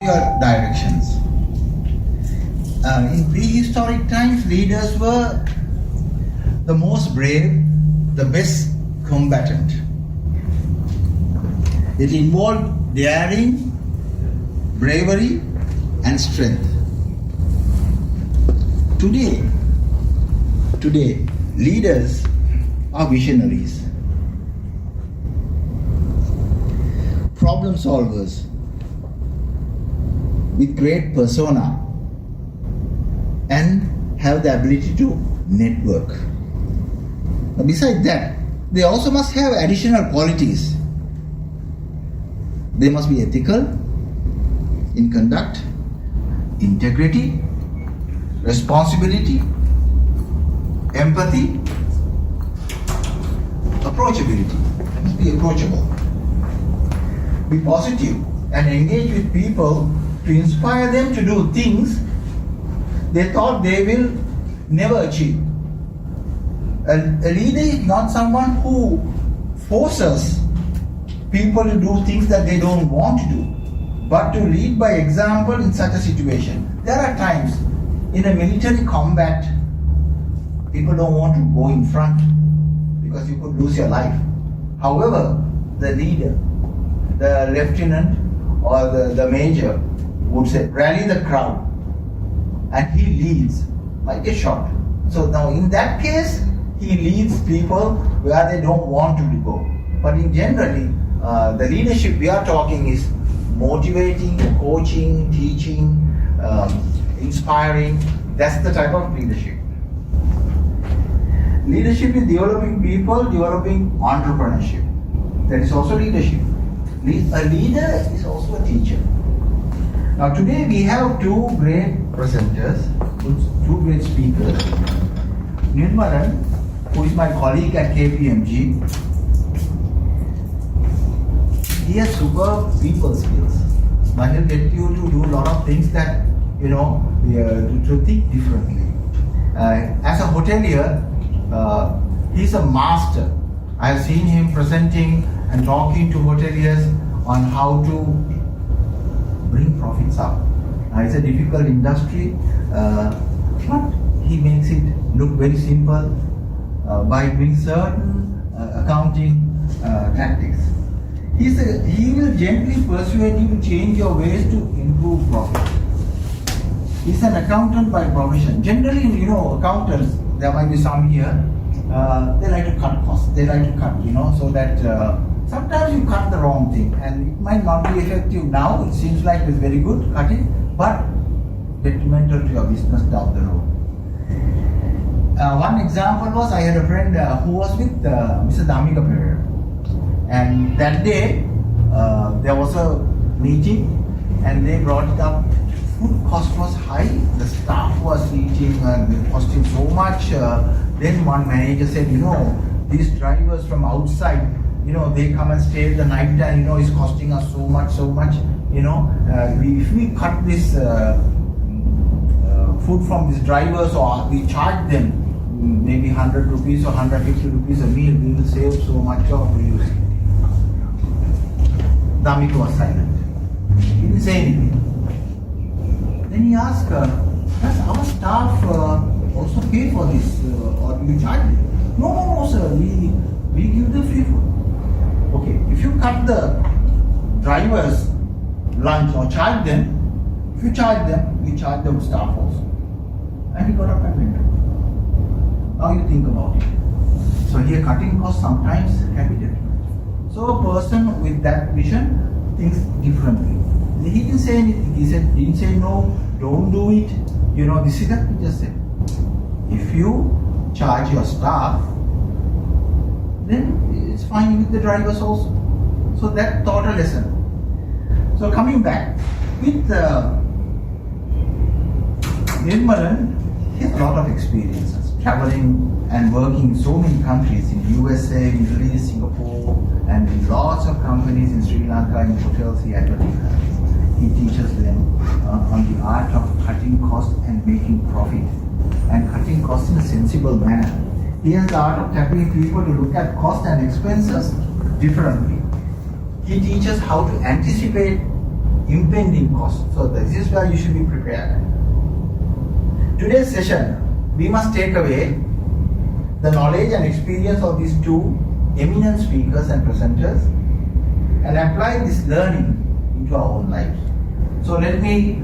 your directions. In prehistoric times, leaders were the most brave, the best combatant. It involved daring, bravery, and strength. Today, leaders are visionaries, problem solvers with great persona and have the ability to network. Besides that, they also must have additional qualities. They must be ethical in conduct, integrity, responsibility, empathy, approachability. They must be approachable. Be positive and engage with people to inspire them to do things they thought they will never achieve. A leader is not someone who forces people to do things that they don't want to do, but to lead by example in such a situation. There are times in a military combat, people don't want to go in front because you could lose your life. However, the leader, the lieutenant or the major would say, rally the crowd, and he leads like a shot. So now in that case, he leads people where they don't want to go. But in generally, the leadership we are talking is motivating, coaching, teaching, inspiring. That's the type of leadership. Leadership is developing people, developing entrepreneurship. That is also leadership. A leader is also a teacher. Now today we have two great presenters, two great speakers. Nirmalan, who is my colleague at KPMG, he has superb people skills. But he'll get you to do a lot of things that, to think differently. As a hotelier, he's a master. I have seen him presenting and talking to hoteliers on how to bring profits up. It's a difficult industry, but he makes it look very simple by doing certain accounting tactics. He will gently persuade you to change your ways to improve profit. He's an accountant by profession. Generally, accountants, there might be some here, they like to cut costs. They like to cut, so that sometimes you cut the wrong thing and it might not be effective now. It seems like it's very good, cut it, but detrimental to your business down the road. One example was I had a friend who was with Mr. Damika Pereira. And that day, there was a meeting and they brought it up. Food cost was high, the staff was eating and it cost him so much. Then one manager said, these drivers from outside, they come and stay the night and, it's costing us so much. If we cut this food from these drivers or we charge them maybe 100 rupees or 150 rupees a meal, we will save so much of reuse. Damika was silent. He didn't say anything. Then he asked, does our staff also pay for this or do we charge them? No, sir, we give them free food. Okay, if you cut the drivers lunch or charge them, if you charge them, we charge them staff also. And he got up and went. Now you think about it. So here cutting costs sometimes can be different. So a person with that vision thinks differently. He didn't say anything. He didn't say no, don't do it. This is that he just said. If you charge your staff, then it's fine with the drivers also. So that taught a lesson. So coming back, with Nirmalan, he has a lot of experiences, traveling and working in so many countries, in USA, Middle East, Singapore, and in lots of companies in Sri Lanka, in hotels he advertises. He teaches them on the art of cutting costs and making profit, and cutting costs in a sensible manner. He has the art of tapping people to look at costs and expenses differently. He teaches how to anticipate impending cost. So this is where you should be prepared. Today's session, we must take away the knowledge and experience of these two eminent speakers and presenters and apply this learning into our own lives. So let me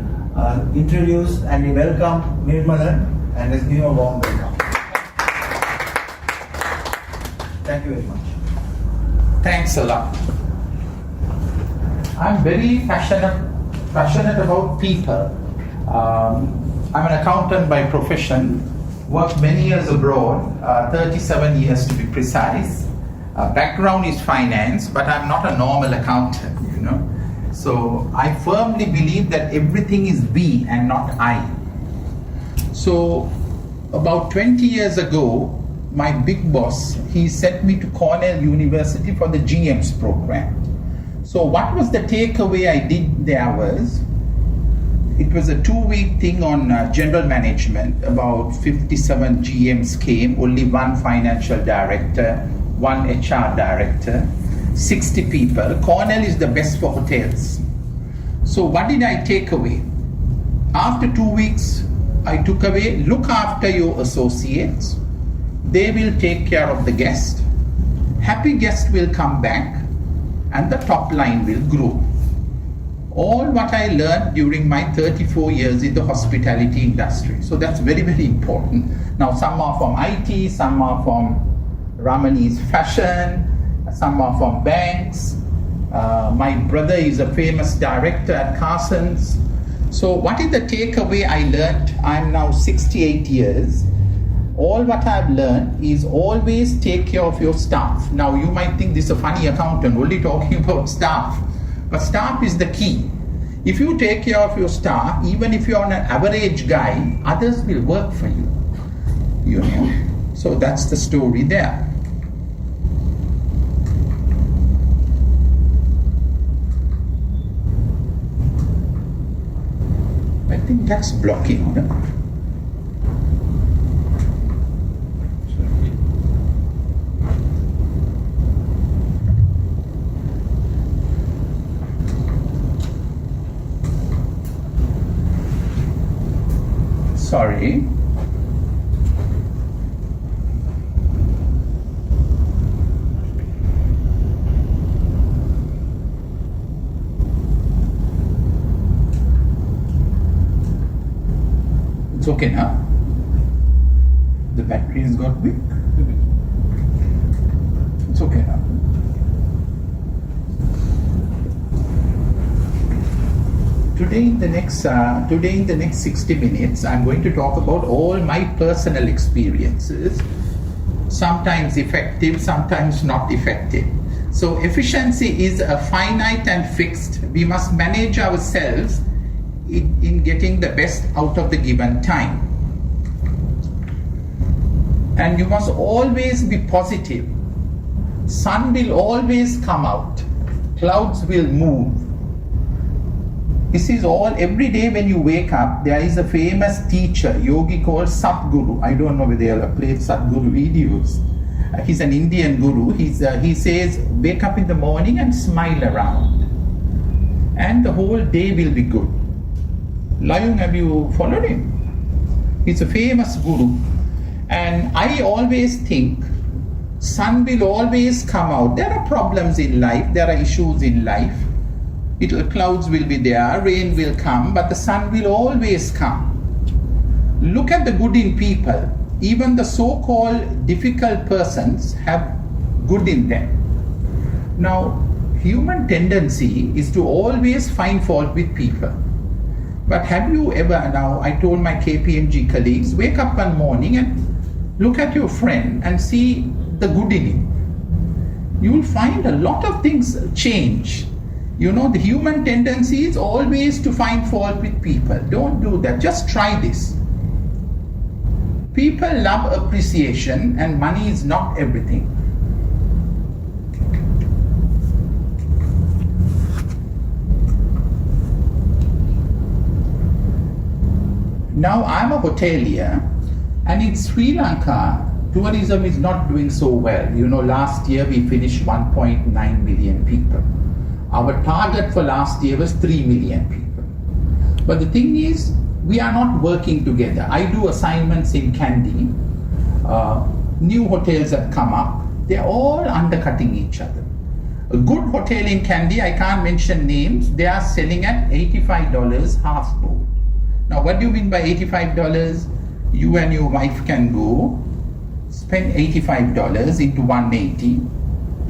introduce and welcome Nirmalan, and let's give him a warm welcome. Thank you very much. Thanks a lot. I'm very passionate about people. I'm an accountant by profession, worked many years abroad, 37 years to be precise. Background is finance, but I'm not a normal accountant, So I firmly believe that everything is we and not I. So about 20 years ago, my big boss, he sent me to Cornell University for the GM's program. So what was the takeaway I did there was, it was a 2-week thing on general management. About 57 GMs came, only one financial director, one HR director, 60 people. Cornell is the best for hotels. So what did I take away? After 2 weeks, I took away, look after your associates. They will take care of the guest. Happy guest will come back and the top line will grow. All what I learned during my 34 years in the hospitality industry. So that's very, very important. Now some are from IT, some are from Ramani's fashion, some are from banks. My brother is a famous director at Carson's. So what is the takeaway I learned? I'm now 68 years. All what I've learned is always take care of your staff. Now you might think this is a funny accountant, only talking about staff. But staff is the key. If you take care of your staff, even if you're an average guy, others will work for you. So that's the story there. I think that's blocking. Sorry. It's okay now. The battery has got weak. It's okay now. Today in the next 60 minutes, I'm going to talk about all my personal experiences, sometimes effective, sometimes not effective. So efficiency is a finite and fixed. We must manage ourselves in getting the best out of the given time. And you must always be positive. Sun will always come out. Clouds will move. This is all, every day when you wake up, there is a famous teacher, yogi called Sadhguru. I don't know whether you have played Sadhguru videos. He's an Indian guru. He says, wake up in the morning and smile around. And the whole day will be good. Layung, have you followed him? He's a famous guru. And I always think, sun will always come out. There are problems in life, there are issues in life. Clouds will be there, rain will come, but the sun will always come. Look at the good in people. Even the so-called difficult persons have good in them. Now, human tendency is to always find fault with people. But have you ever, now I told my KPMG colleagues, wake up one morning and look at your friend and see the good in him. You will find a lot of things change. The human tendency is always to find fault with people. Don't do that. Just try this. People love appreciation and money is not everything. Now I'm a hotelier, and in Sri Lanka, tourism is not doing so well. Last year we finished 1.9 million people. Our target for last year was 3 million people. But the thing is, we are not working together. I do assignments in Kandy. New hotels have come up. They're all undercutting each other. A good hotel in Kandy, I can't mention names, they are selling at $85 half board. Now, what do you mean by $85? You and your wife can go, spend $85 into 180,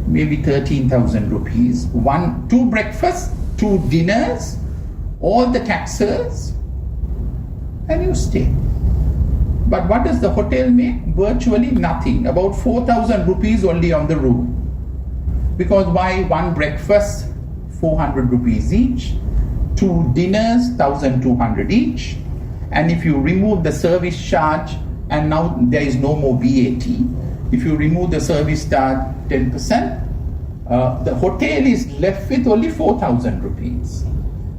maybe 13,000 rupees, 2 breakfasts, 2 dinners, all the taxes, and you stay. But what does the hotel make? Virtually nothing. About 4,000 rupees only on the room. Because why? 1 breakfast, 400 rupees each, 2 dinners, 1,200 each. And if you remove the service charge, and now there is no more VAT, if you remove the service charge 10%, the hotel is left with only 4,000 rupees.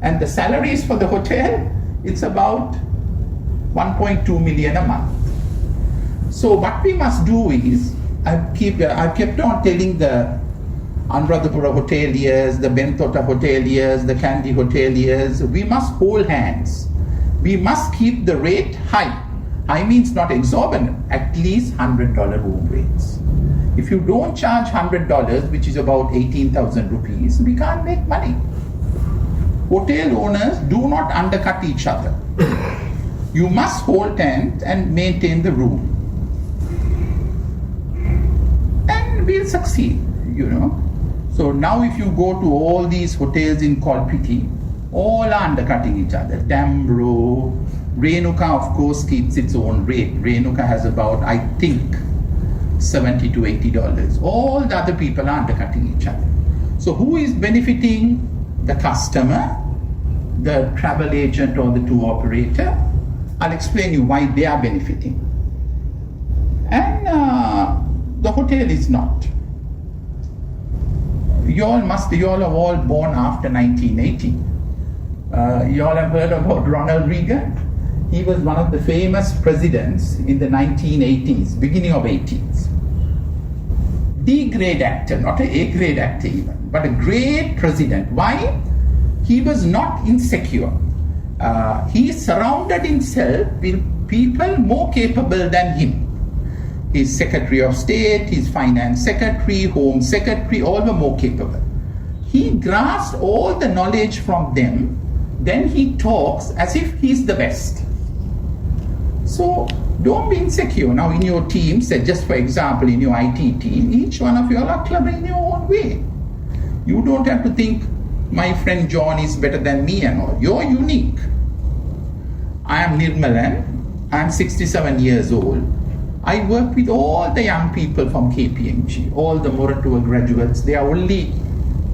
And the salaries for the hotel, it's about 1.2 million a month. So what we must do is, I've kept on telling the Anuradhapura hoteliers, the Bentota hoteliers, the Kandy hoteliers, we must hold hands. We must keep the rate high. High means not exorbitant, at least $100 room rates. If you don't charge $100, which is about 18,000 rupees, we can't make money. Hotel owners do not undercut each other. You must hold hands and maintain the room. And we'll succeed, you know. So now if you go to all these hotels in Kolpiti, all are undercutting each other. Dambro, Renuka of course keeps its own rate. Renuka has about, I think, $70 to $80. All the other people are undercutting each other. So who is benefiting? The customer, the travel agent or the tour operator. I'll explain you why they are benefiting. And the hotel is not. You all are all born after 1980. You all have heard about Ronald Reagan. He was one of the famous presidents in the 1980s, beginning of 80s. D-grade actor, not an A-grade actor even, but a great president. Why? He was not insecure. He surrounded himself with people more capable than him. His Secretary of State, his Finance Secretary, Home Secretary, all were more capable. He grasped all the knowledge from them, then he talks as if he's the best. So don't be insecure. Now in your team, say just for example, in your IT team, each one of you are clever in your own way. You don't have to think, my friend John is better than me and all. You're unique. I am Nirmalan. I am 67 years old. I work with all the young people from KPMG, all the Moratuwa graduates. They are only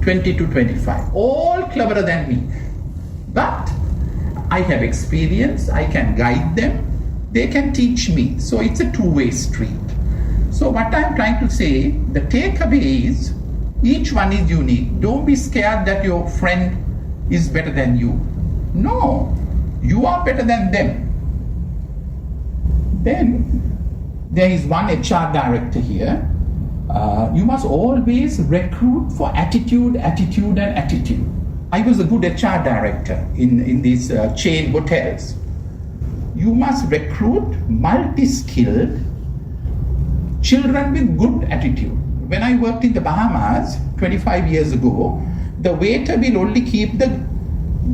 20 to 25, all cleverer than me. But I have experience, I can guide them, they can teach me. So it's a two-way street. So what I'm trying to say, the takeaway is, each one is unique. Don't be scared that your friend is better than you. No, you are better than them. Then there is one HR director here. You must always recruit for attitude, attitude, and attitude. I was a good HR director in these chain hotels. You must recruit multi-skilled children with good attitude. When I worked in the Bahamas 25 years ago, the waiter will only keep the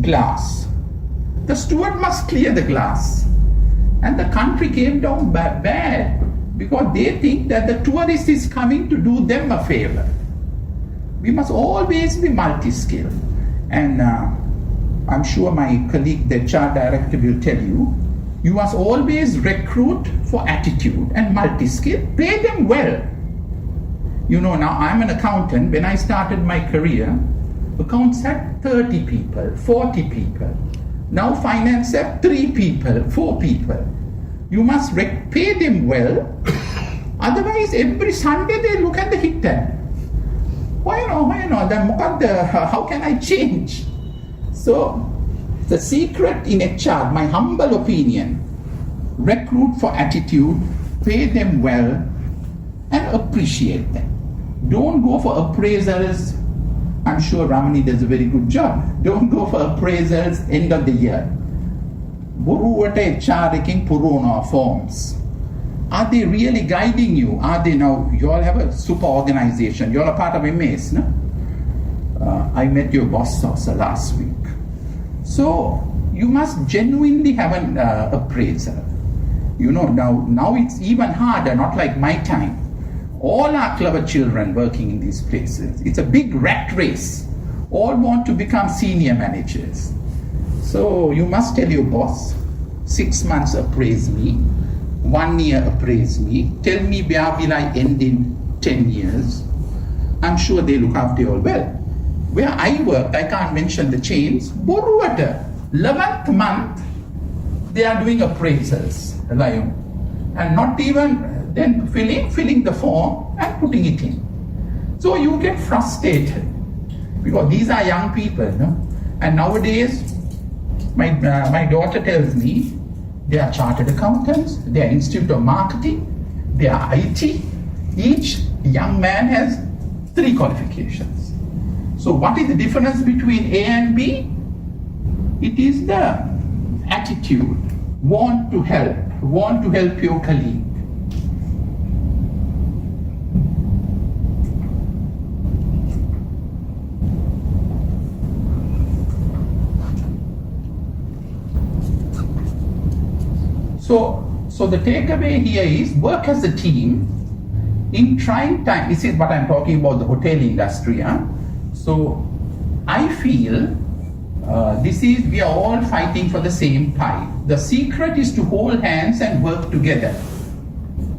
glass. The steward must clear the glass. And the country came down bad because they think that the tourist is coming to do them a favor. We must always be multi-skilled. And I'm sure my colleague, the HR director, will tell you, you must always recruit for attitude and multi-skill. Pay them well. You know, now I'm an accountant. When I started my career, accounts had 30 people, 40 people. Now finance have 3 people, 4 people. You must pay them well. Otherwise, every Sunday they look at the hit tab. Why not? How can I change? So, the secret in HR, my humble opinion, recruit for attitude, pay them well, and appreciate them. Don't go for appraisals. I'm sure Ramani does a very good job. Don't go for appraisals end of the year. Buruwata HRiking Puruna forms. Are they really guiding you? Are they now? You all have a super organization. You all are part of MAS, no? I met your boss also last week. So you must genuinely have an appraiser. You know, now it's even harder, not like my time. All are clever children working in these places. It's a big rat race. All want to become senior managers. So you must tell your boss, 6 months appraise me, 1 year appraise me, tell me where will I end in 10 years. I'm sure they look after you all well. Where I worked, I can't mention the chains, Boruwata, 11th month, they are doing appraisals, and not even then filling the form and putting it in. So you get frustrated because these are young people, no? And nowadays, my daughter tells me they are chartered accountants, they are Institute of Marketing, they are IT. Each young man has 3 qualifications. So what is the difference between A and B? It is the attitude, want to help your colleague. So the takeaway here is work as a team in trying time. This is what I'm talking about, the hotel industry. So I feel we are all fighting for the same pie. The secret is to hold hands and work together.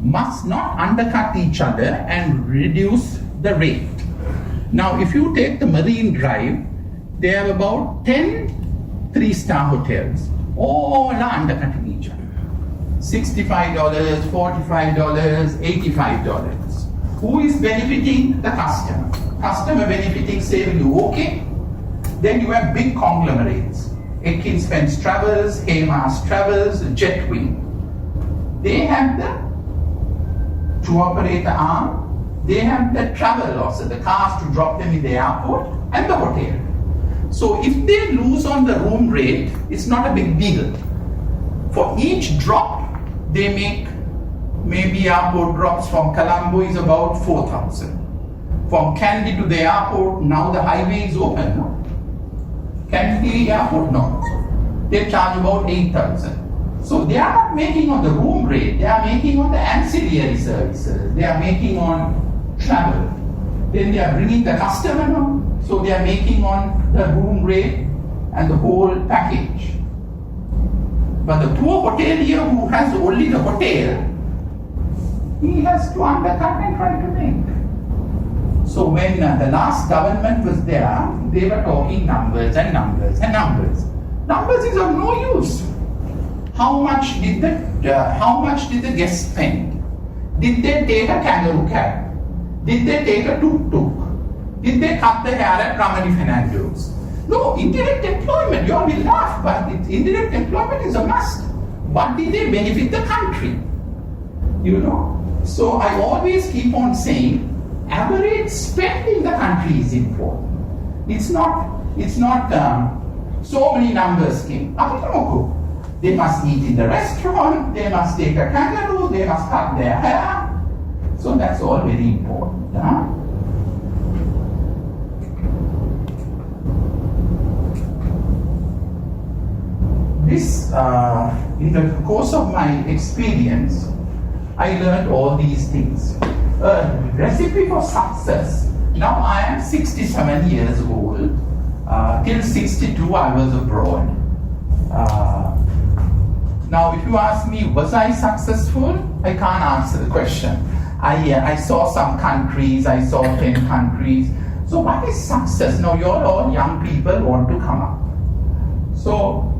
Must not undercut each other and reduce the rate. Now, if you take the Marine Drive, they have about 10 3-star hotels. All are undercutting each other. $65, $45, $85. Who is benefiting? The customer. Customer benefiting, saving you, okay? Then you have big conglomerates. Atkins Spence Travels, Hemas Travels, Jetwing. They have the tour operator arm, they have the travel also, the cars to drop them in the airport, and the hotel. So if they lose on the room rate, it's not a big deal. For each drop, they make, maybe airport drops from Colombo is about 4,000. From Kandy to the airport, now the highway is open, no? Kandy airport, no. They charge about 8,000. So they are not making on the room rate, they are making on the ancillary services, they are making on travel. Then they are bringing the customer on, so they are making on the room rate and the whole package. But the poor hotelier who has only the hotel, he has to undercut and try to make. So when the last government was there, they were talking numbers and numbers and numbers. Numbers is of no use. How much did the guest spend? Did they take a kangaroo cab? Did they take a tuk-tuk? Did they cut the hair at Ramani Fernando's? No, indirect employment, you all will laugh, but indirect employment is a must. What did they benefit the country? You know? So I always keep on saying, average spend in the country is important. It's not so many numbers came. They must eat in the restaurant, they must take a kangaroo, they must cut their hair. So that's all very important. This, in the course of my experience, I learned all these things. Recipe for success. Now I am 67 years old. Till 62 I was abroad. Now if you ask me, was I successful? I can't answer the question. I saw some countries, I saw 10 countries. So what is success? Now you're all young people want to come up. So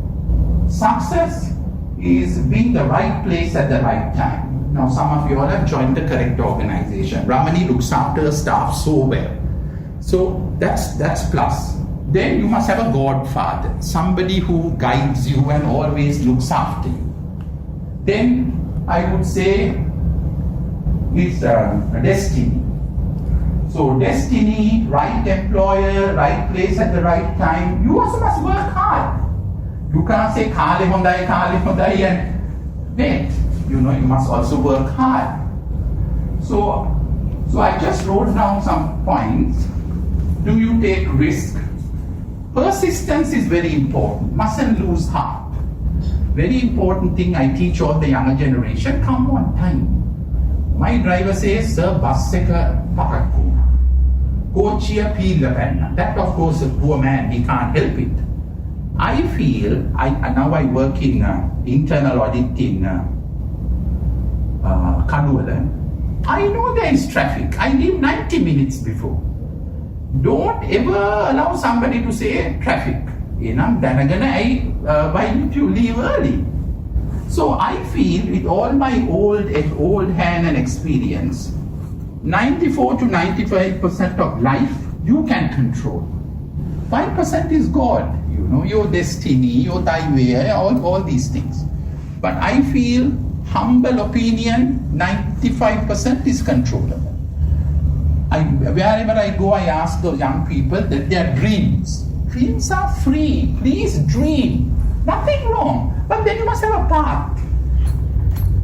success is being the right place at the right time. Now some of you all have joined the correct organization. Ramani looks after her staff so well. So that's plus. Then you must have a godfather, somebody who guides you and always looks after you. Then I would say it's a destiny. So destiny, right employer, right place at the right time. You also must work hard. You can't say kale hondai and wait. You must also work hard. So I just wrote down some points. Do you take risk? Persistence is very important. Mustn't lose heart. Very important thing I teach all the younger generation. Come on time. My driver says, sir, bus eka pakakku. Coachia peel penna. That of course a poor man, he can't help it. I feel, now I work in internal audit in Kaduwala. I know there is traffic. I leave 90 minutes before. Don't ever allow somebody to say traffic. Why did you leave early? So I feel with all my old hand and experience, 94 to 95% of life you can control. 5% is God, your destiny, your thy way, all these things. But I feel humble opinion, 95% is controllable. Wherever I go, I ask those young people that their dreams. Dreams are free. Please dream. Nothing wrong. But then you must have a path.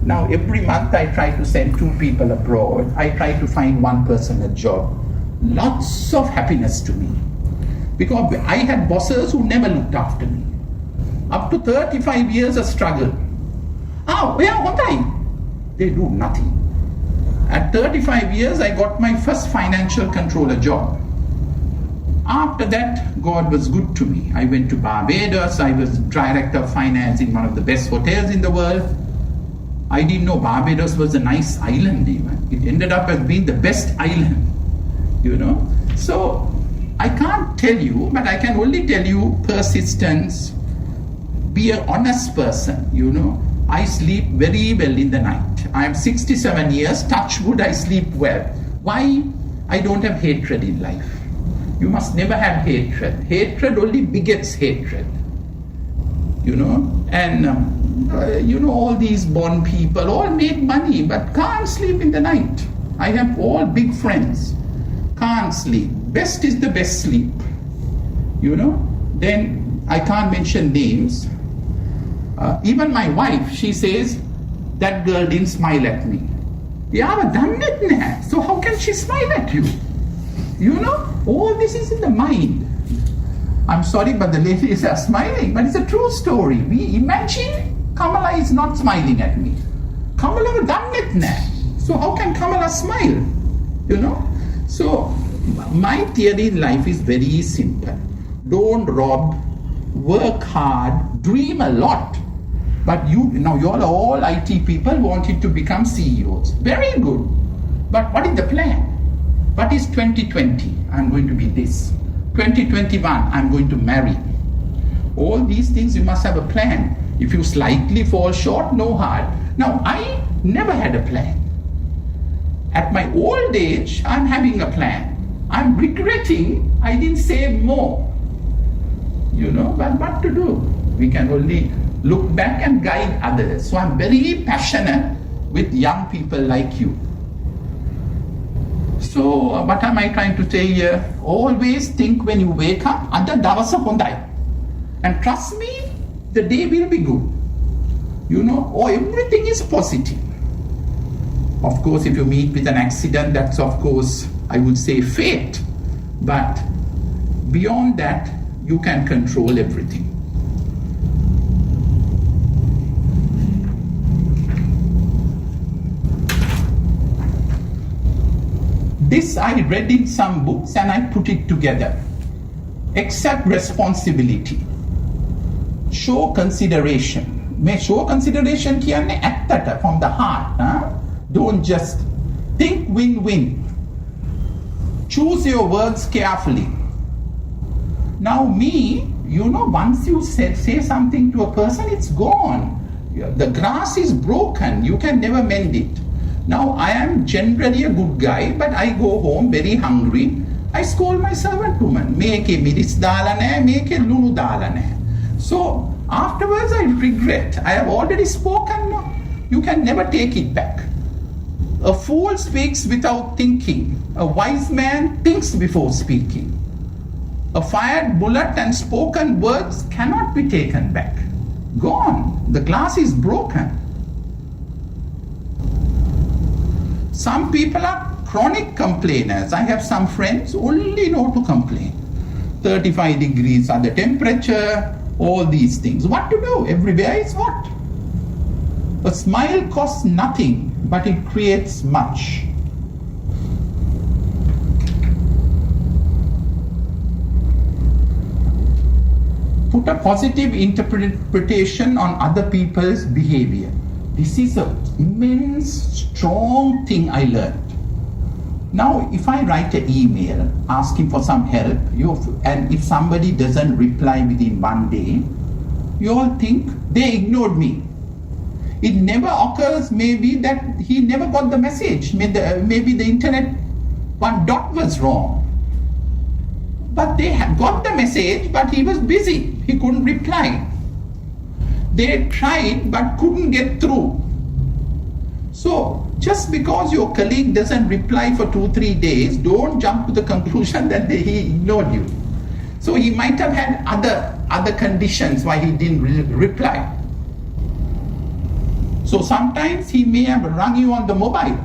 Now, every month I try to send 2 people abroad. I try to find 1 person a job. Lots of happiness to me. Because I had bosses who never looked after me. Up to 35 years of struggle. Where am I? They do nothing. At 35 years, I got my first financial controller job. After that, God was good to me. I went to Barbados. I was director of finance in one of the best hotels in the world. I didn't know Barbados was a nice island even. It ended up as being the best island, So, I can't tell you, but I can only tell you persistence, be an honest person, I sleep very well in the night. I am 67 years, touch wood, I sleep well. Why? I don't have hatred in life. You must never have hatred. Hatred only begets hatred. And all these born people all make money but can't sleep in the night. I have all big friends. Can't sleep. Best is the best sleep. Then I can't mention names. Even my wife, she says, that girl didn't smile at me. So how can she smile at you? All this is in the mind. I'm sorry, but the ladies are smiling, but it's a true story. We imagine Kamala is not smiling at me. Kamala done it. So how can Kamala smile? So my theory in life is very simple. Don't rob, work hard, dream a lot. But you're all IT people wanted to become CEOs. Very good. But what is the plan? What is 2020? I'm going to be this. 2021, I'm going to marry. All these things, you must have a plan. If you slightly fall short, no hard. Now, I never had a plan. At my old age, I'm having a plan. I'm regretting I didn't save more. But what to do? We can only look back and guide others. So I'm very passionate with young people like you. So what am I trying to say here? Always think when you wake up, ada dawasa hondai. And trust me, the day will be good. Everything is positive. Of course, if you meet with an accident, that's of course, I would say fate. But beyond that, you can control everything. This I read in some books and I put it together. Accept responsibility. Show consideration. Show consideration කියන්නේ ඇත්තට from the heart. Don't just think win-win. Choose your words carefully. Now me, once you say something to a person, it's gone. The grass is broken. You can never mend it. Now I am generally a good guy, but I go home very hungry. I scold my servant woman. Meke miris dala naha, meke lunu dala naha. So afterwards I regret. I have already spoken. You can never take it back. A fool speaks without thinking. A wise man thinks before speaking. A fired bullet and spoken words cannot be taken back. Gone. The glass is broken. Some people are chronic complainers. I have some friends who only know to complain. 35 degrees are the temperature, all these things. What to do? Everywhere is hot. A smile costs nothing, but it creates much. Put a positive interpretation on other people's behavior. This is an immense, strong thing I learned. Now, if I write an email asking for some help, and if somebody doesn't reply within one day, you all think they ignored me. It never occurs maybe that he never got the message. Maybe the internet one dot was wrong. But they had got the message, but he was busy. He couldn't reply. They tried but couldn't get through. So just because your colleague doesn't reply for 2-3 days, don't jump to the conclusion that he ignored you. So he might have had other conditions why he didn't reply. So sometimes he may have rung you on the mobile.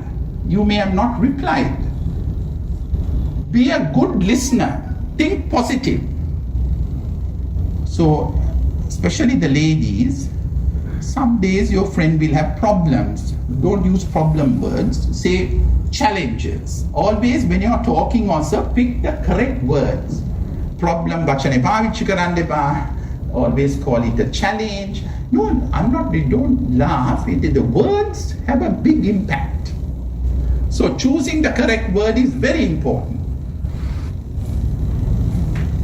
You may have not replied. Be a good listener. Think positive. So, especially the ladies, some days your friend will have problems. Don't use problem words. Say challenges. Always when you are talking also, pick the correct words. Problem vachane pavichchi karanna epa. Always call it a challenge. No, don't laugh. The words have a big impact. So choosing the correct word is very important.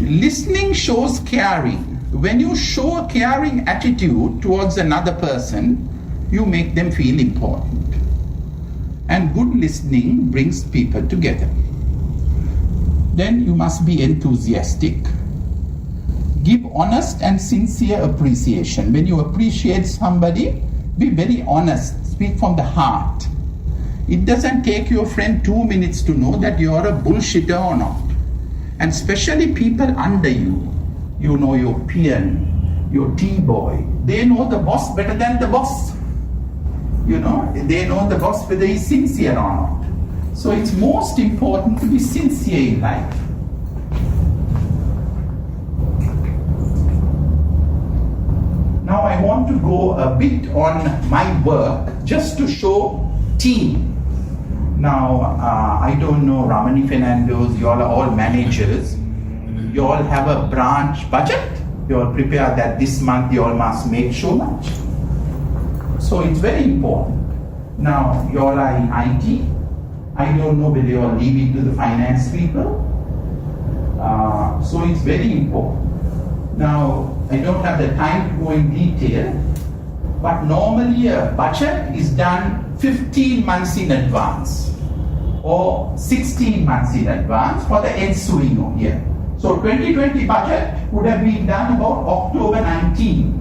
Listening shows caring. When you show a caring attitude towards another person, you make them feel important. And good listening brings people together. Then you must be enthusiastic. Give honest and sincere appreciation. When you appreciate somebody, be very honest. Speak from the heart. It doesn't take your friend 2 minutes to know that you're a bullshitter or not. And especially people under you. You know your peon, your T-boy. They know the boss better than the boss. You know, they know the boss whether he's sincere or not. So it's most important to be sincere in life. Now I want to go a bit on my work just to show team. Now, I don't know, Ramani Fernando's, you all are all managers. You all have a branch budget. You all prepare that this month you all must make so much. So it's very important. Now, you all are in IT. I don't know whether you all leave it to the finance people. So it's very important. Now, I don't have the time to go in detail, but normally a budget is done 15 months in advance or 16 months in advance for the ensuing year. So 2020 budget would have been done about October 19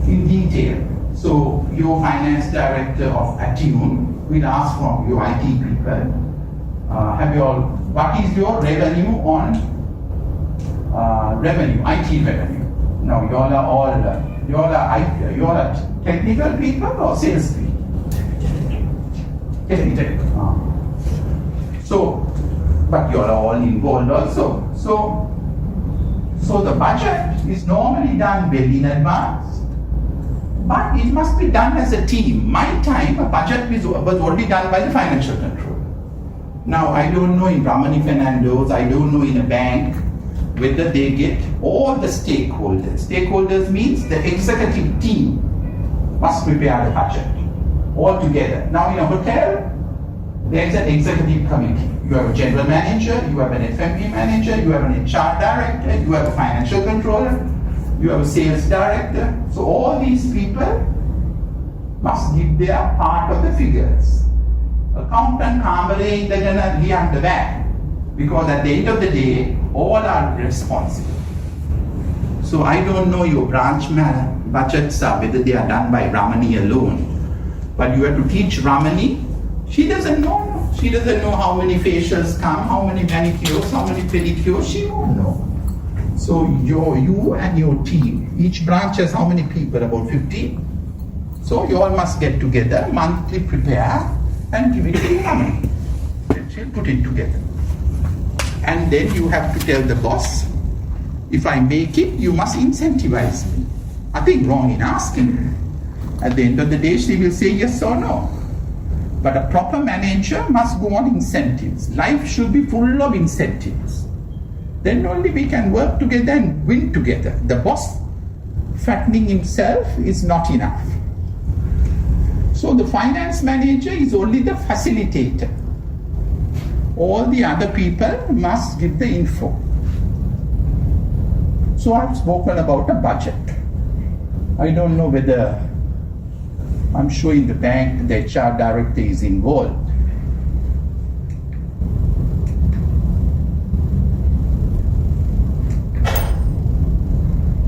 in detail. So your finance director of Attune will ask from your IT people, what is your revenue on IT revenue? Now you all are technical people or sales people? Technical. So, but you are all involved also. So the budget is normally done well in advance, but it must be done as a team. My time, a budget was already done by the financial control. Now, I don't know in Ramani Fernando's, I don't know in a bank, whether they get all the stakeholders. Stakeholders means the executive team must prepare the budget all together. Now, in a hotel, there is an executive committee. You have a general manager, you have an FMP manager, you have an HR director, you have a financial controller, you have a sales director. So all these people must give their part of the figures. Accountant කාමරේ ඉඳගෙන ලියන්න බෑ. Because at the end of the day, all are responsible. So I don't know your branch budgets whether they are done by Ramani alone. But you have to teach Ramani. She doesn't know. She doesn't know how many facials come, how many manicures, how many pedicures. She won't know. So you and your team, each branch has how many people? About 50. So you all must get together, monthly prepare, and give it to Mama. She'll put it together. And then you have to tell the boss, if I make it, you must incentivize me. Nothing wrong in asking. At the end of the day, she will say yes or no. But a proper manager must go on incentives. Life should be full of incentives. Then only we can work together and win together. The boss fattening himself is not enough. So the finance manager is only the facilitator. All the other people must give the info. So I've spoken about a budget. I don't know whether, I'm sure in the bank the HR director is involved.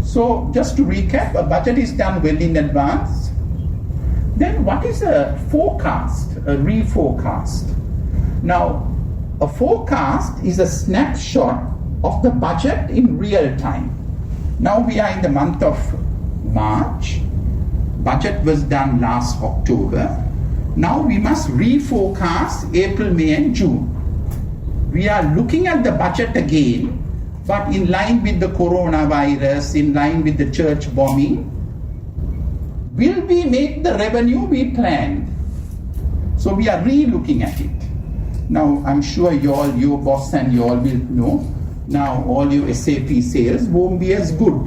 So just to recap, a budget is done well in advance. Then what is a forecast, a reforecast? Now, a forecast is a snapshot of the budget in real time. Now we are in the month of March. Budget was done last October. Now we must reforecast April, May and June. We are looking at the budget again, but in line with the coronavirus, in line with the church bombing, will we make the revenue we planned? So we are re-looking at it. Now I'm sure your boss and you all will know, now all your SAP sales won't be as good.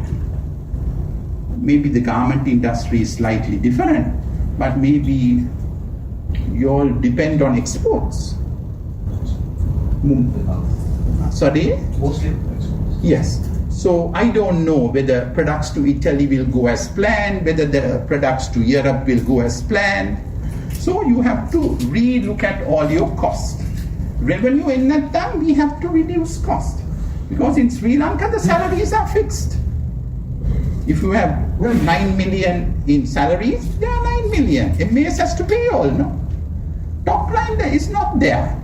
Maybe the garment industry is slightly different, but maybe you all depend on exports. Sorry? Mostly exports. Yes. So I don't know whether products to Italy will go as planned, whether the products to Europe will go as planned. So you have to re-look at all your costs. Revenue in that time, we have to reduce cost. Because in Sri Lanka, the salaries are fixed. If you have 9 million in salaries, there are 9 million. MAS has to pay all, no? Top line is not there.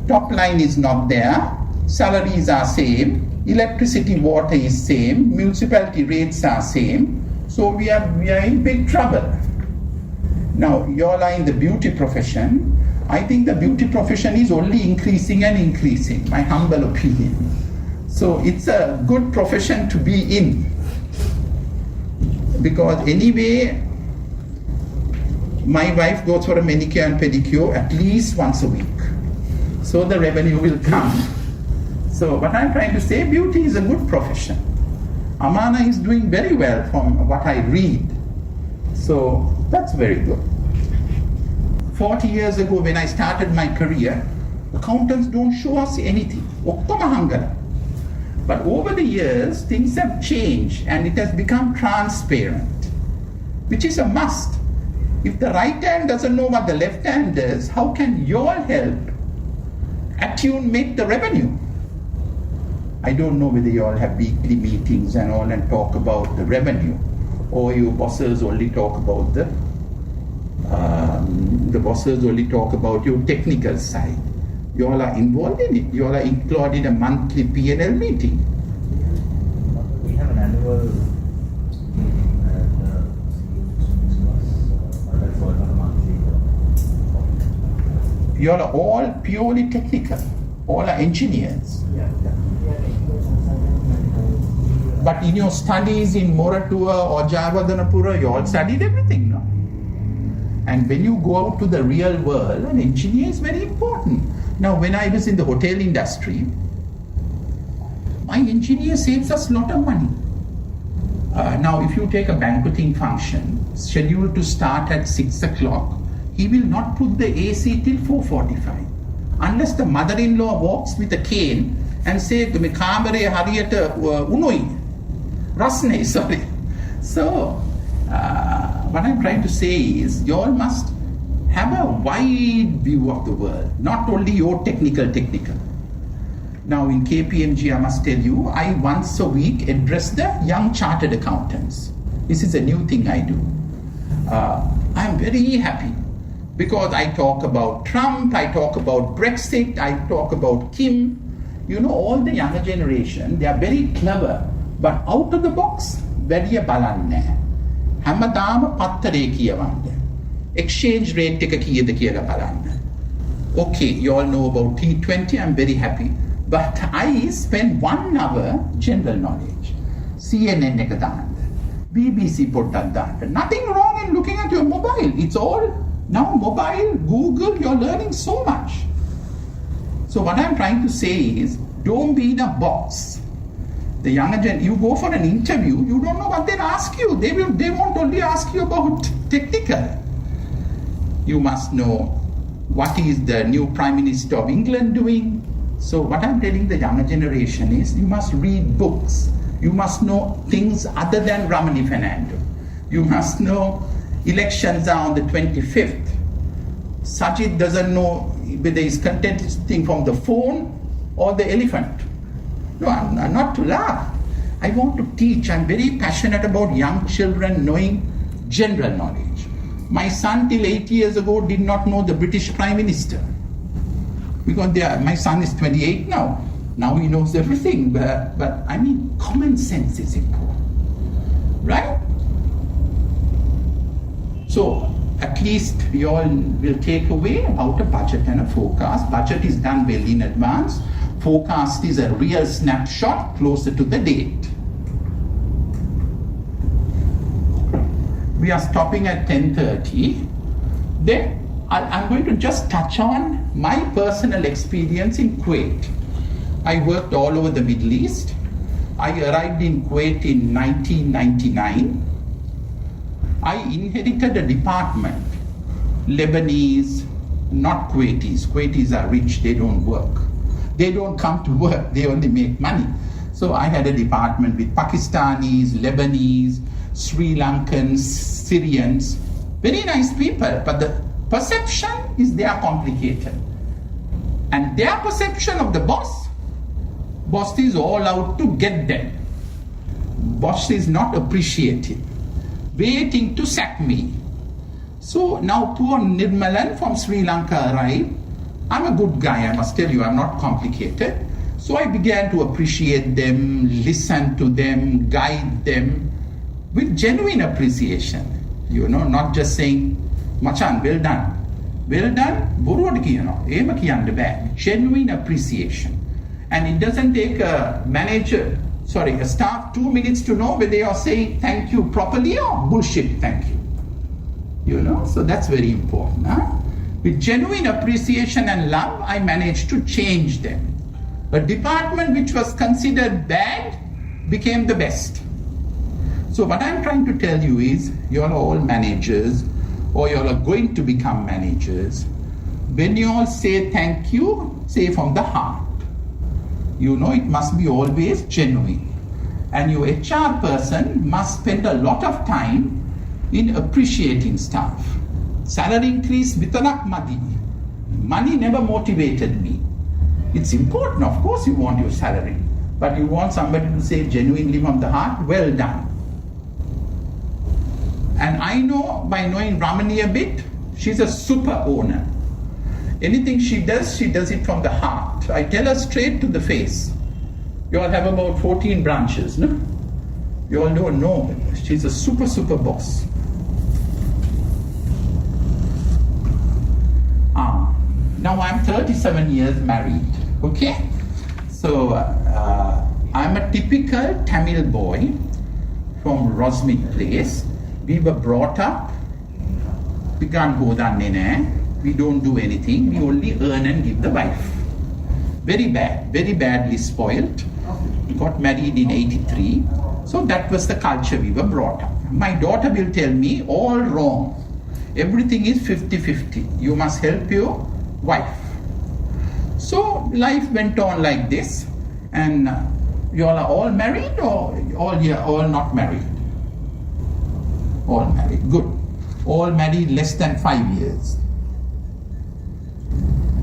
Top line is not there. Salaries are same. Electricity, water is same. Municipality rates are same. So we are in big trouble. Now, you all are in the beauty profession. I think the beauty profession is only increasing and increasing, my humble opinion. So it's a good profession to be in. Because anyway, my wife goes for a manicure and pedicure at least once a week. So the revenue will come. So what I'm trying to say, beauty is a good profession. Amana is doing very well from what I read. So that's very good. 40 years ago when I started my career, accountants don't show us anything. But over the years, things have changed and it has become transparent, which is a must. If the right hand doesn't know what the left hand does, how can you all help attune make the revenue? I don't know whether you all have weekly meetings and all and talk about the revenue, or your bosses only talk about the bosses only talk about your technical side. You all are involved in it. You all are included in a monthly P&L meeting. We have an annual meeting at the but that's all not a monthly. You all are all purely technical. All are engineers. Yeah. But in your studies in Moratua or Javadanapura, you all studied everything, no? And when you go out to the real world, an engineer is very important. Now, when I was in the hotel industry, my engineer saves us a lot of money. Now, if you take a banqueting function scheduled to start at 6 o'clock, he will not put the AC till 4:45. Unless the mother-in-law walks with a cane and says, "Me kamare hariyata unoi." Rasne, sorry. So, what I'm trying to say is, you all must have a wide view of the world, not only your technical. Now in KPMG, I must tell you, I once a week address the young chartered accountants. This is a new thing I do. I'm very happy Because I talk about Trump, I talk about Brexit, I talk about Kim. You know, all the younger generation, they are very clever. But out of the box, වැඩිය බලන්නේ. හැමදාම පත්තරේ කියවන්න. Exchange rate එක කීයද කියලා බලන්න. Okay, you all know about T20, I'm very happy. But I spend 1 hour general knowledge. CNN එක දාන්න. BBC පොඩ්ඩක් දාන්න. Nothing wrong in looking at your mobile. It's all now mobile, Google, you're learning so much. So what I'm trying to say is, don't be in a box. The younger gen, you go for an interview, you don't know what they'll ask you. They won't only ask you about technical. You must know what is the new Prime Minister of England doing. So what I'm telling the younger generation is, you must read books. You must know things other than Ramani Fernando. You must know elections are on the 25th. Sajid doesn't know whether he's contesting from the phone or the elephant. No, I'm not to laugh. I want to teach. I'm very passionate about young children knowing general knowledge. My son till 8 years ago did not know the British Prime Minister. Because my son is 28 now. Now he knows everything. But I mean, common sense is important. Right? So at least we all will take away about a budget and a forecast. Budget is done well in advance. Forecast is a real snapshot closer to the date. We are stopping at 10:30. Then I'm going to just touch on my personal experience in Kuwait. I worked all over the Middle East. I arrived in Kuwait in 1999. I inherited a department, Lebanese, not Kuwaitis. Kuwaitis are rich, they don't work. They don't come to work, they only make money. So I had a department with Pakistanis, Lebanese, Sri Lankans, Syrians, very nice people, but the perception is they are complicated. And their perception of the boss is all out to get them. Boss is not appreciative, waiting to sack me. So now poor Nirmalan from Sri Lanka arrived. I'm a good guy, I must tell you, I'm not complicated. So I began to appreciate them, listen to them, guide them with genuine appreciation. You know, not just saying, Machan, well done. Well done, boruwada kiyanawa. Ehema kiyanna bෑ. Genuine appreciation. And it doesn't take a staff 2 minutes to know whether you're saying thank you properly or bullshit thank you. You know, so that's very important. Huh? With genuine appreciation and love, I managed to change them. A department which was considered bad became the best. So what I'm trying to tell you is, you're all managers, or you're going to become managers. When you all say thank you, say from the heart. You know, it must be always genuine. And your HR person must spend a lot of time in appreciating staff. Salary increase vitarak madi. Money never motivated me. It's important, of course you want your salary, but you want somebody to say genuinely from the heart, well done. And I know, by knowing Ramani a bit, she's a super owner. Anything she does it from the heart. I tell her straight to the face. You all have about 14 branches, no? You all don't know. She's a super boss. Now I'm 37 years married, okay? So I'm a typical Tamil boy from Rosmic place. We were brought up, we don't do anything, we only earn and give the wife. Very badly spoiled. Got married in 83. So that was the culture we were brought up. My daughter will tell me, all wrong. Everything is 50-50. You must help your wife. So life went on like this. And you all are all married or all not married? All married, good. All married less than 5 years.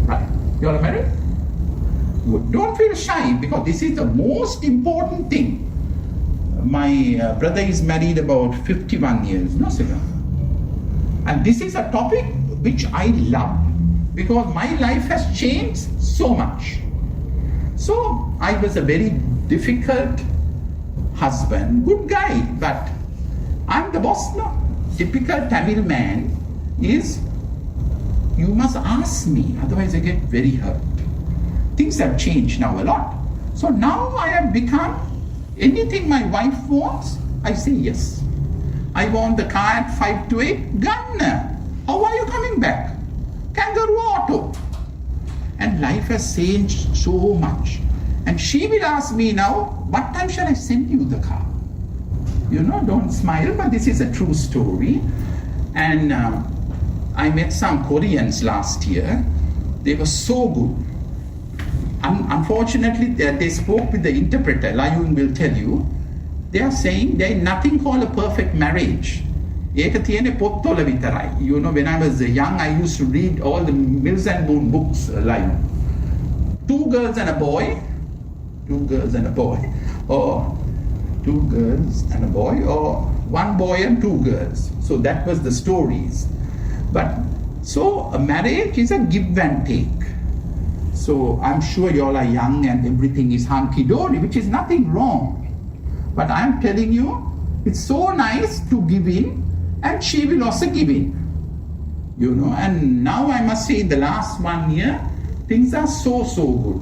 Right, you all are married? Good. Don't feel shy, because this is the most important thing. My brother is married about 51 years, no sir. And this is a topic which I love, because my life has changed so much. So I was a very difficult husband, good guy, but I'm the boss now. Typical Tamil man is, you must ask me, otherwise I get very hurt. Things have changed now a lot. So now I have become, anything my wife wants, I say yes. I want the car at 5 to 8, Gunner, how are you coming back? Kangaroo auto. And life has changed so much. And she will ask me now, what time shall I send you the car? You know, don't smile, but this is a true story. And I met some Koreans last year. They were so good. Unfortunately, they spoke with the interpreter. Layun will tell you. They are saying there is nothing called a perfect marriage. You know, when I was young, I used to read all the Mills and Boon books, Layun. 2 girls and a boy, 2 girls and a boy, or 2 girls and a boy, or 1 boy and 2 girls. So that was the stories. But so a marriage is a give and take. So I'm sure you all are young and everything is hunky-dory, which is nothing wrong. But I'm telling you, it's so nice to give in, and she will also give in. You know, and now I must say in the last 1 year, things are so good.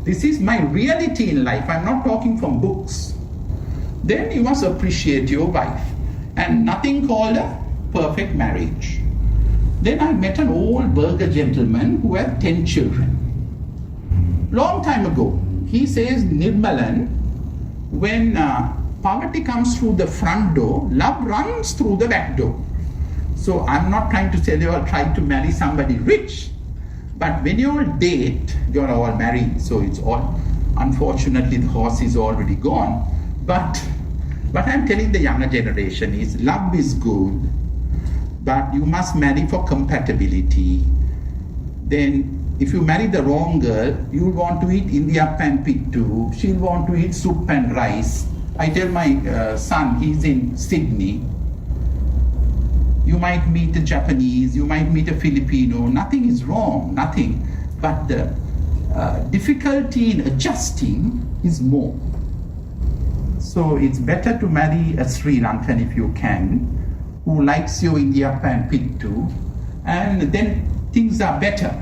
This is my reality in life. I'm not talking from books. Then you must appreciate your wife. And nothing called a perfect marriage. Then I met an old burgher gentleman who had 10 children. Long time ago, he says, Nirmalan, when poverty comes through the front door, love runs through the back door. So I'm not trying to tell you all try to marry somebody rich, but when you all date, you're all married, so it's all, unfortunately the horse is already gone. But what I'm telling the younger generation is, love is good, but you must marry for compatibility. Then if you marry the wrong girl, you'll want to eat India pan pittu, she'll want to eat soup and rice. I tell my son, he's in Sydney, you might meet a Japanese, you might meet a Filipino, nothing is wrong, nothing. But the difficulty in adjusting is more. So it's better to marry a Sri Lankan if you can, who likes your India pan pittu, and then things are better.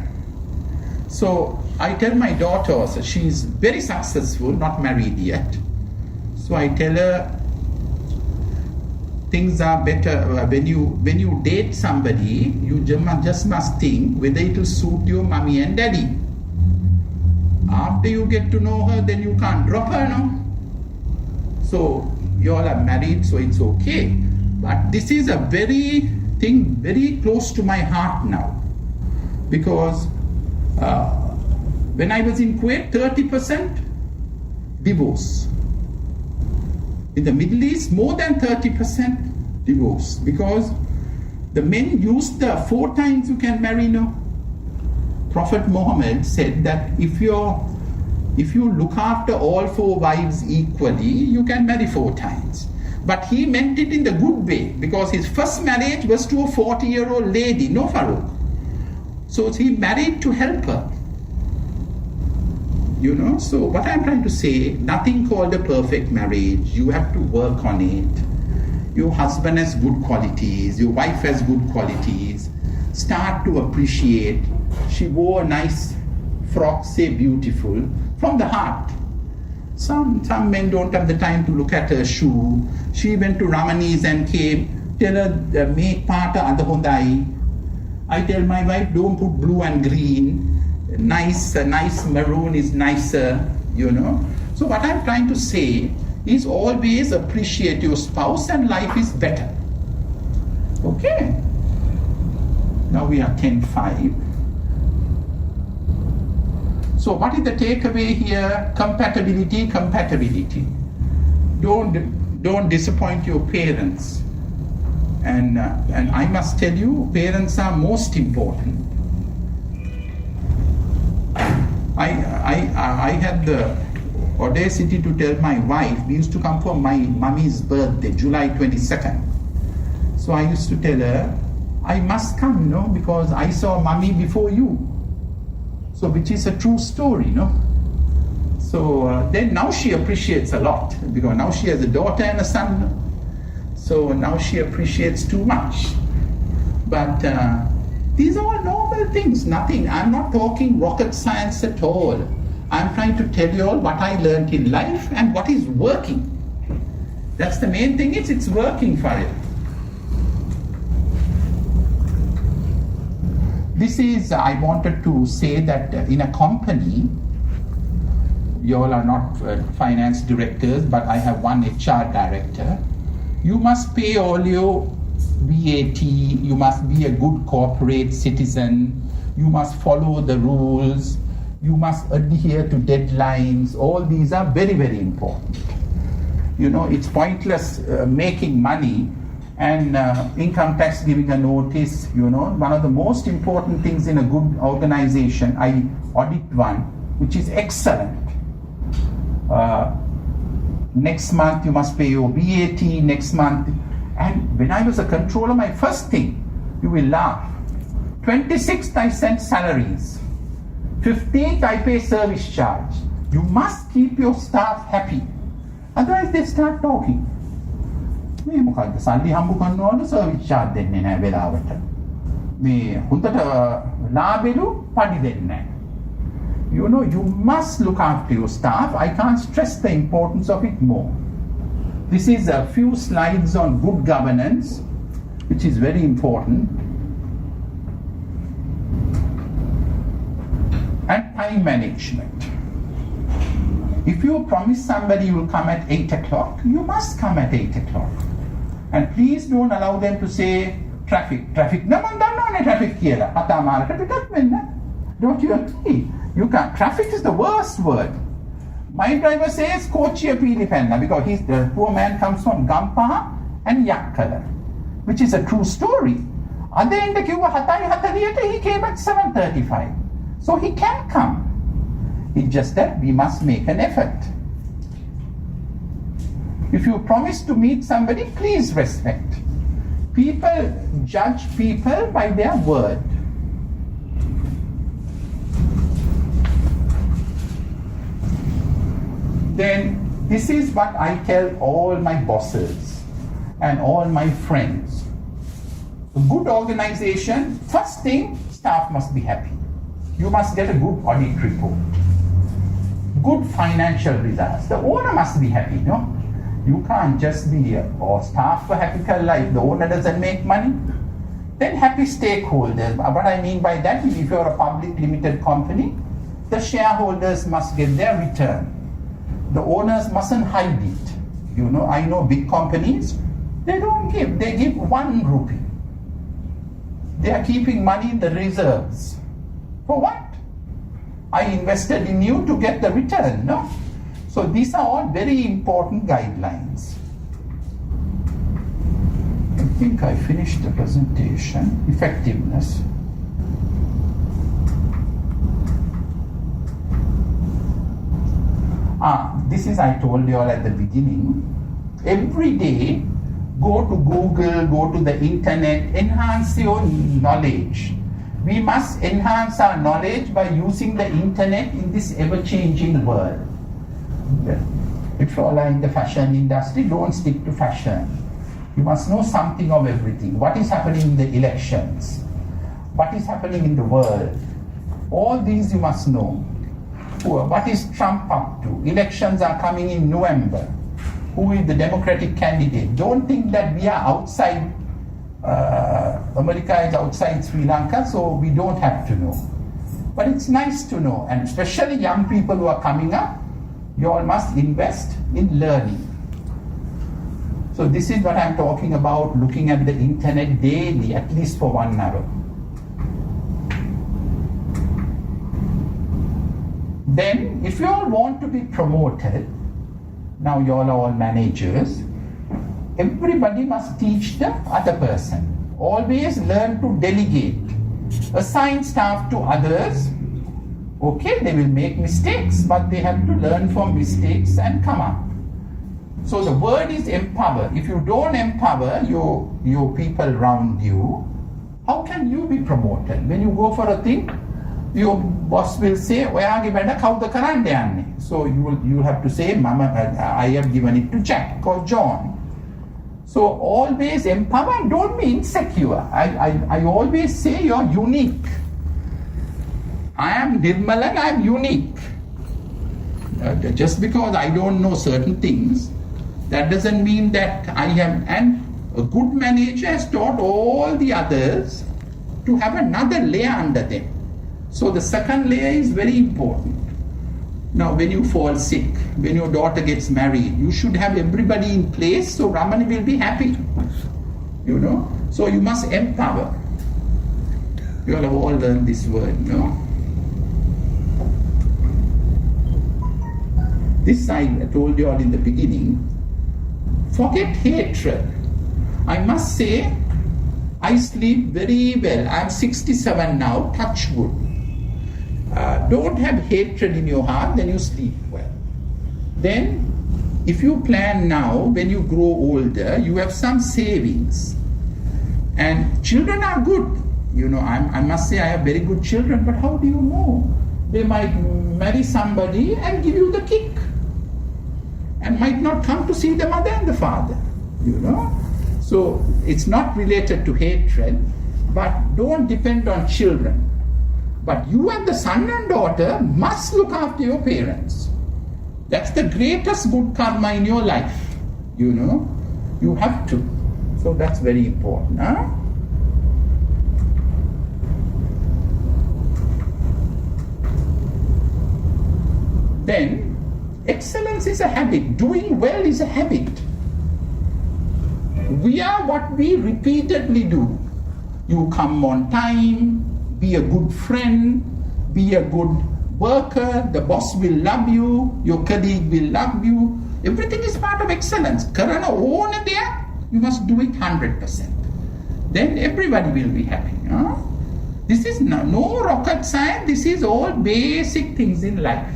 So I tell my daughter also, she's very successful, not married yet. So I tell her, things are better when you date somebody, you just must think whether it will suit your mommy and daddy. After you get to know her, then you can't drop her, no? So you all are married, so it's okay. But this is a very close to my heart now, because when I was in Kuwait, 30% divorce. In the Middle East, more than 30% divorce, because the men used the 4 times you can marry, no? Prophet Muhammad said that if you look after all 4 wives equally, you can marry 4 times. But he meant it in the good way, because his first marriage was to a 40-year-old lady, no Farouk. So he married to help her. You know, so what I'm trying to say, nothing called a perfect marriage. You have to work on it. Your husband has good qualities, your wife has good qualities. Start to appreciate. She wore a nice frock, say beautiful, from the heart. Some men don't have the time to look at her shoe. She went to Ramani's and came, tell her, make part of the Hondai. I tell my wife, don't put blue and green. Nice maroon is nicer, you know. So what I'm trying to say is always appreciate your spouse and life is better. Okay. Now we are 10:05. So what is the takeaway here? Compatibility. Don't disappoint your parents. And I must tell you, parents are most important. I had the audacity to tell my wife, we used to come for my mummy's birthday, July 22nd. So I used to tell her, I must come, because I saw mummy before you. So, which is a true story, So then now she appreciates a lot, because now she has a daughter and a son. So now she appreciates too much. But these are all normal things, nothing. I'm not talking rocket science at all. I'm trying to tell you all what I learned in life and what is working. That's the main thing, it's working for you. This is, I wanted to say that in a company, you all are not finance directors, but I have one HR director. You must pay all your VAT, you must be a good corporate citizen, you must follow the rules, you must adhere to deadlines. All these are very, very important. It's pointless making money and income tax giving a notice. One of the most important things in a good organization, I audit one, which is excellent. Next month you must pay your VAT, next month. And when I was a controller, my first thing, you will laugh, 26th I sent salaries, 15th I pay service charge. You must keep your staff happy, otherwise they start talking. මේ මොකද්ද සල්ලි හම්බ කරනවලු service charge දෙන්නේ නැහැ වෙලාවට. මේ හොඳට ලාභෙලු පඩි දෙන්නේ නැහැ. You must look after your staff. I can't stress the importance of it more. This is a few slides on good governance, which is very important. And time management. If you promise somebody you will come at 8 o'clock, you must come at 8 o'clock. And please don't allow them to say traffic. Traffic කියලා. අතාමාරට පිටත් වෙන්න. Don't you agree? You can't. Traffic is the worst word. My driver says Kochiya Pilipenna because the poor man comes from Gampaha and Yakkala, which is a true story. Other end කිව්ව 7:40ට he came at 7:35. So he can come. It's just that we must make an effort. If you promise to meet somebody, please respect. People judge people by their word. Then this is what I tell all my bosses and all my friends. A good organization, first thing, staff must be happy. You must get a good audit report. Good financial results. The owner must be happy, You can't just be staff for happy life. The owner doesn't make money. Then happy stakeholders. What I mean by that is if you're a public limited company, the shareholders must get their return. The owners mustn't hide it. I know big companies, they don't give. They give 1 rupee. They are keeping money in the reserves. For what? I invested in you to get the return, So these are all very important guidelines. I think I finished the presentation. Effectiveness. This is, I told you all at the beginning. Every day, go to Google, go to the internet, enhance your knowledge. We must enhance our knowledge by using the internet in this ever-changing world. If you all are in the fashion industry, don't stick to fashion. You must know something of everything. What is happening in the elections? What is happening in the world? All these you must know. What is Trump up to? Elections are coming in November. Who is the Democratic candidate? Don't think that we are outside. America is outside Sri Lanka, so we don't have to know. But it's nice to know, and especially young people who are coming up, you all must invest in learning. So this is what I'm talking about, looking at the internet daily, at least for 1 hour. Then, if you all want to be promoted, now you all are all managers, everybody must teach the other person. Always learn to delegate. Assign staff to others. Okay, they will make mistakes, but they have to learn from mistakes and come up. So the word is empower. If you don't empower your people around you, how can you be promoted? When you go for a thing, your boss will say, "Oyage beda kawuda karanne yanne?" So you have to say, "Mama, I have given it to Jack or John." So always empower, don't be insecure. I always say you're unique. I am Nirmalan, I am unique. Just because I don't know certain things, that doesn't mean that I am. And a good manager has taught all the others to have another layer under them. So the second layer is very important. Now, when you fall sick, when your daughter gets married, you should have everybody in place so Ramani will be happy. You know? So you must empower. You all have all learned this word, no? This I told you all in the beginning. Forget hatred. I must say, I sleep very well. I'm 67 now, touch wood. Don't have hatred in your heart, then you sleep well. Then, if you plan now, when you grow older, you have some savings. And children are good. You know, I must say I have very good children, but how do you know? They might marry somebody and give you the kick. And might not come to see the mother and the father, you know. So it's not related to hatred, but don't depend on children. But you and the son and daughter must look after your parents. That's the greatest good karma in your life, you know. You have to. So that's very important, huh? Then, excellence is a habit. Doing well is a habit. We are what we repeatedly do. You come on time, be a good friend, be a good worker, the boss will love you, your colleague will love you. Everything is part of excellence. Karana own there, you must do it 100%. Then everybody will be happy. Huh? This is no rocket science, this is all basic things in life.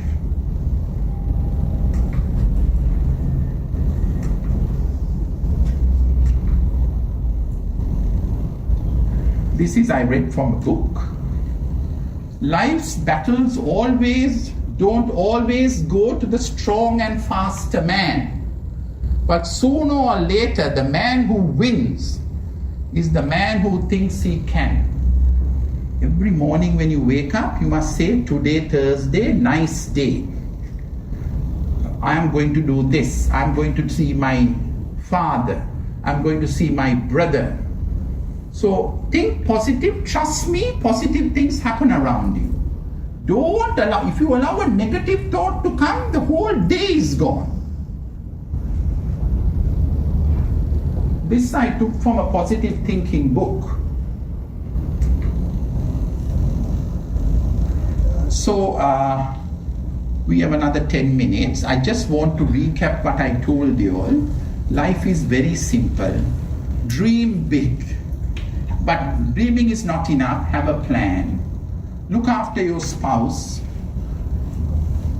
This is I read from a book. Life's battles don't always go to the strong and faster man. But sooner or later, the man who wins is the man who thinks he can. Every morning when you wake up, you must say, "Today, Thursday, nice day. I am going to do this. I'm going to see my father. I'm going to see my brother." So think positive, trust me, positive things happen around you. Don't allow, if you allow a negative thought to come, the whole day is gone. This I took from a positive thinking book. So we have another 10 minutes. I just want to recap what I told you all. Life is very simple. Dream big. But dreaming is not enough. Have a plan. Look after your spouse.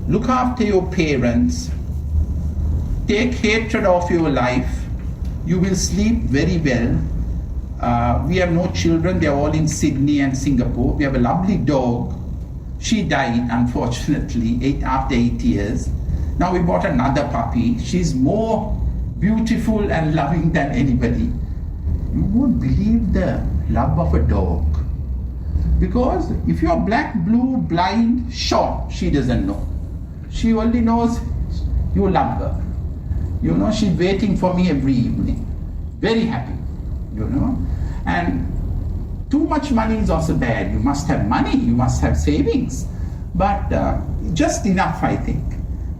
Look after your parents. Take hatred of your life. You will sleep very well. We have no children. They are all in Sydney and Singapore. We have a lovely dog. She died, unfortunately, after 8 years. Now we bought another puppy. She's more beautiful and loving than anybody. You won't believe the love of a dog. Because if you're black, blue, blind, short, she doesn't know. She only knows you love her. You know, she's waiting for me every evening. Very happy, you know. And too much money is also bad. You must have money, you must have savings. But just enough, I think.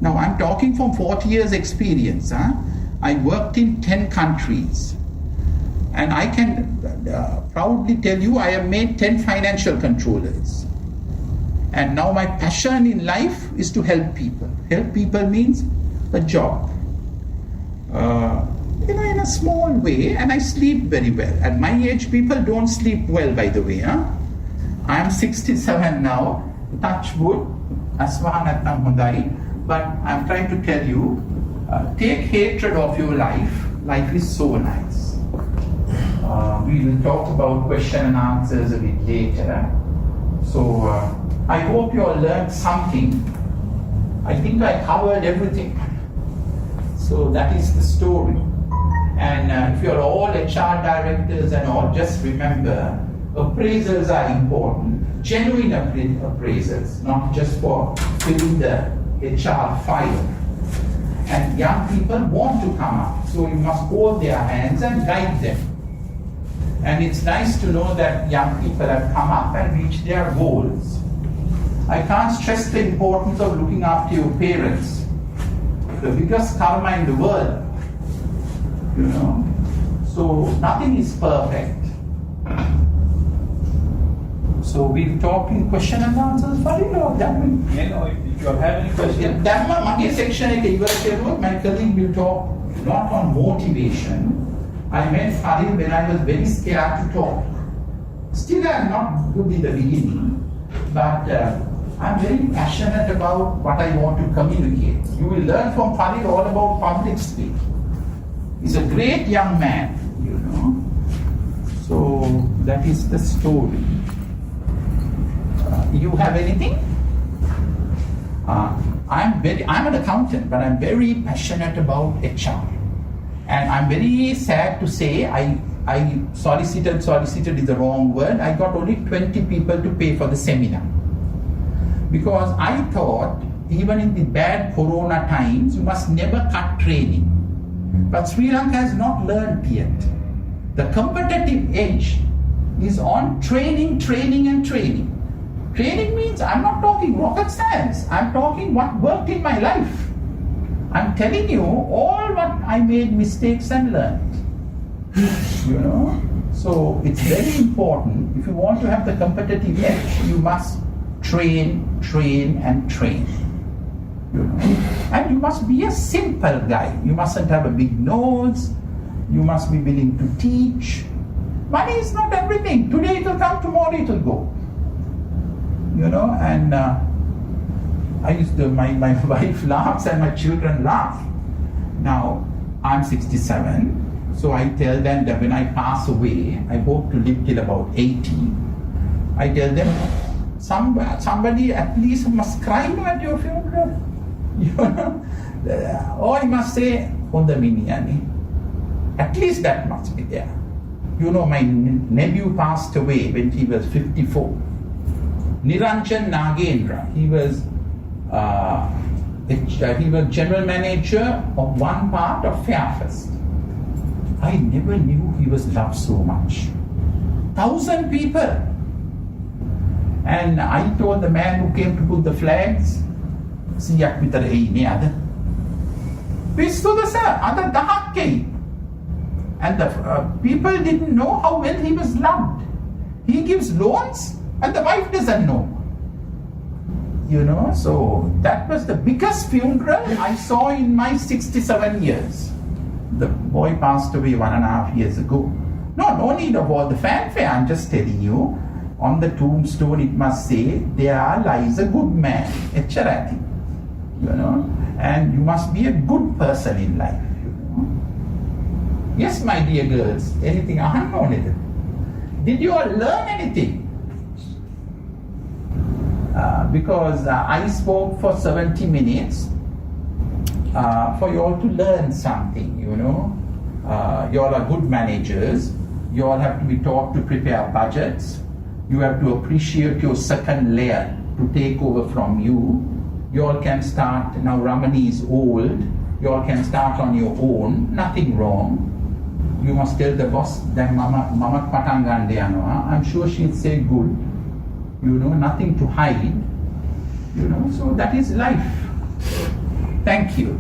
Now, I'm talking from 40 years experience. I worked in 10 countries. And I can proudly tell you, I have made 10 financial controllers. And now my passion in life is to help people. Help people means a job. You know, in a small way, and I sleep very well. At my age, people don't sleep well, by the way. I am 67 now, touch wood, aswahanattam hundai. But I'm trying to tell you, take hatred of your life. Life is so nice. We will talk about question and answers a bit later. So I hope you all learned something. I think I covered everything. So that is the story. And if you're all HR directors and all, just remember, appraisals are important. Genuine appraisals, not just for filling the HR file. And young people want to come up, so you must hold their hands and guide them. And it's nice to know that young people have come up and reached their goals. I can't stress the importance of looking after your parents. The biggest karma in the world, you know. So nothing is perfect. So we'll talk in question and answers for you, or that will. If you have any questions. That my section my colleague will talk not on motivation. I met Farid when I was very scared to talk. Still I'm not good in the beginning, but I'm very passionate about what I want to communicate. You will learn from Farid all about public speaking. He's a great young man, you know. So that is the story. You have anything? I'm an accountant, but I'm very passionate about HR. And I'm very sad to say I solicited is the wrong word. I got only 20 people to pay for the seminar. Because I thought, even in the bad corona times, you must never cut training. But Sri Lanka has not learned yet. The competitive edge is on training. Training means I'm not talking rocket science. I'm talking what worked in my life. I'm telling you all what I made mistakes and learned. You know? So it's very important. If you want to have the competitive edge, you must train. You know? And you must be a simple guy. You mustn't have a big nose. You must be willing to teach. Money is not everything. Today it will come, tomorrow it will go. You know, and my wife laughs and my children laugh. Now, I'm 67, so I tell them that when I pass away, I hope to live till about 80. I tell them, somebody at least must cry at your funeral. You know? Or I must say, at least that must be there. You know, my nephew passed away when he was 54. Nirmalan Nagendra, he was general manager of one part of Fairfest. I never knew he was loved so much. 1,000 people. And I told the man who came to put the flags, siyak vitar ei ada. Pistuda sir, ada dahak kei. And the people didn't know how well he was loved. He gives loans and the wife doesn't know. You know, so that was the biggest funeral I saw in my 67 years. The boy passed away 1.5 years ago. No need of all the fanfare, I'm just telling you. On the tombstone it must say, there lies a good man, Echarati. You know, and you must be a good person in life. You know? Yes, my dear girls, anything unknown? Did you all learn anything? Because I spoke for 70 minutes for you all to learn something, you know. You all are good managers. You all have to be taught to prepare budgets. You have to appreciate your second layer to take over from you. You all can start, now Ramani is old, you all can start on your own, nothing wrong. You must tell the boss, then Mama Patangandeyanoa, I'm sure she'll say good. You know, nothing to hide. You know, so that is life. Thank you.